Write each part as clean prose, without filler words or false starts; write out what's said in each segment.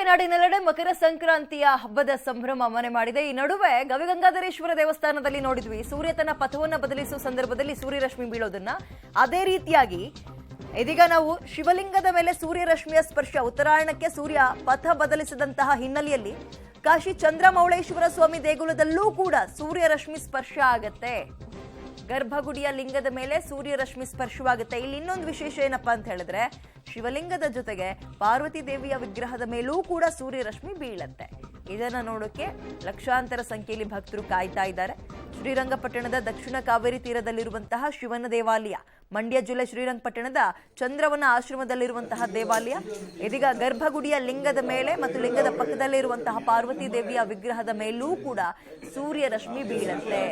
ನಾಡಿನೆಲ್ಲೆಡೆ ಮಕರ ಸಂಕ್ರಾಂತಿಯ ಹಬ್ಬದ ಸಂಭ್ರಮ ಮನೆ ಮಾಡಿದೆ. ಈ ನಡುವೆ ಗವಿಗಂಗಾಧರೇಶ್ವರ ದೇವಸ್ಥಾನದಲ್ಲಿ ನೋಡಿದ್ವಿ, ಸೂರ್ಯ ತನ್ನ ಪಥವನ್ನು ಬದಲಿಸುವ ಸಂದರ್ಭದಲ್ಲಿ ಸೂರ್ಯರಶ್ಮಿ ಬೀಳೋದನ್ನ. ಅದೇ ರೀತಿಯಾಗಿ ಇದೀಗ ನಾವು ಶಿವಲಿಂಗದ ಮೇಲೆ ಸೂರ್ಯರಶ್ಮಿಯ ಸ್ಪರ್ಶ, ಉತ್ತರಾಯಣಕ್ಕೆ ಸೂರ್ಯ ಪಥ ಬದಲಿಸಿದಂತಹ ಹಿನ್ನೆಲೆಯಲ್ಲಿ ಕಾಶಿ ಚಂದ್ರಮೌಳೇಶ್ವರ ಸ್ವಾಮಿ ದೇಗುಲದಲ್ಲೂ ಕೂಡ ಸೂರ್ಯರಶ್ಮಿ ಸ್ಪರ್ಶ ಆಗತ್ತೆ. ಗರ್ಭಗುಡಿಯ ಲಿಂಗದ ಮೇಲೆ ಸೂರ್ಯರಶ್ಮಿ ಸ್ಪರ್ಶವಾಗುತ್ತೆ. ಇಲ್ಲಿ ಇನ್ನೊಂದು ವಿಶೇಷ ಏನಪ್ಪಾ ಅಂತ ಹೇಳಿದ್ರೆ, ಶಿವಲಿಂಗದ ಜೊತೆಗೆ ಪಾರ್ವತಿ ದೇವಿಯ ವಿಗ್ರಹದ ಮೇಲೂ ಕೂಡ ಸೂರ್ಯರಶ್ಮಿ ಬೀಳತ್ತೆ. ಇದನ್ನ ನೋಡೋಕೆ ಲಕ್ಷಾಂತರ ಸಂಖ್ಯೆಯಲ್ಲಿ ಭಕ್ತರು ಕಾಯ್ತಾ ಇದ್ದಾರೆ. ಶ್ರೀರಂಗಪಟ್ಟಣದ ದಕ್ಷಿಣ ಕಾವೇರಿ ತೀರದಲ್ಲಿರುವಂತಹ ಶಿವನ ದೇವಾಲಯ, ಮಂಡ್ಯ ಜಿಲ್ಲೆ ಶ್ರೀರಂಗಪಟ್ಟಣದ ಚಂದ್ರವನ ಆಶ್ರಮದಲ್ಲಿರುವಂತಹ ದೇವಾಲಯ, ಇದೀಗ ಗರ್ಭಗುಡಿಯ ಲಿಂಗದ ಮೇಲೆ ಮತ್ತು ಲಿಂಗದ ಪಕ್ಕದಲ್ಲಿರುವಂತಹ ಪಾರ್ವತಿ ದೇವಿಯ ವಿಗ್ರಹದ ಮೇಲೂ ಕೂಡ ಸೂರ್ಯರಶ್ಮಿ ಬೀಳತ್ತೆ.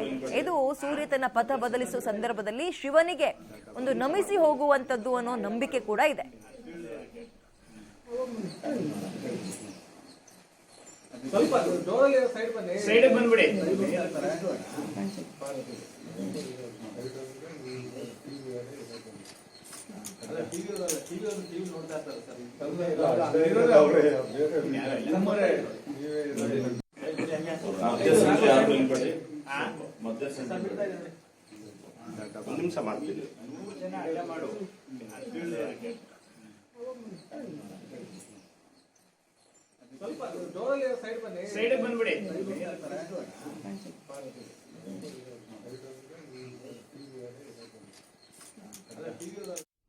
ಇದು ಸೂರ್ಯ ತನ್ನ ಪಥ ಬದಲಿಸುವ ಸಂದರ್ಭದಲ್ಲಿ ಶಿವನಿಗೆ ಒಂದು ನಮಿಸಿ ಹೋಗುವಂತದ್ದು ಅನ್ನೋ ನಂಬಿಕೆ ಕೂಡ ಇದೆ. ಸೈಡ್ ಬಂದ್ಬಿಡಿ. ನಿಮಿಷ ಮಾಡ್ತೀವಿ. ಸೈಡ್ ಬಂದ್ಬಿಡಿ.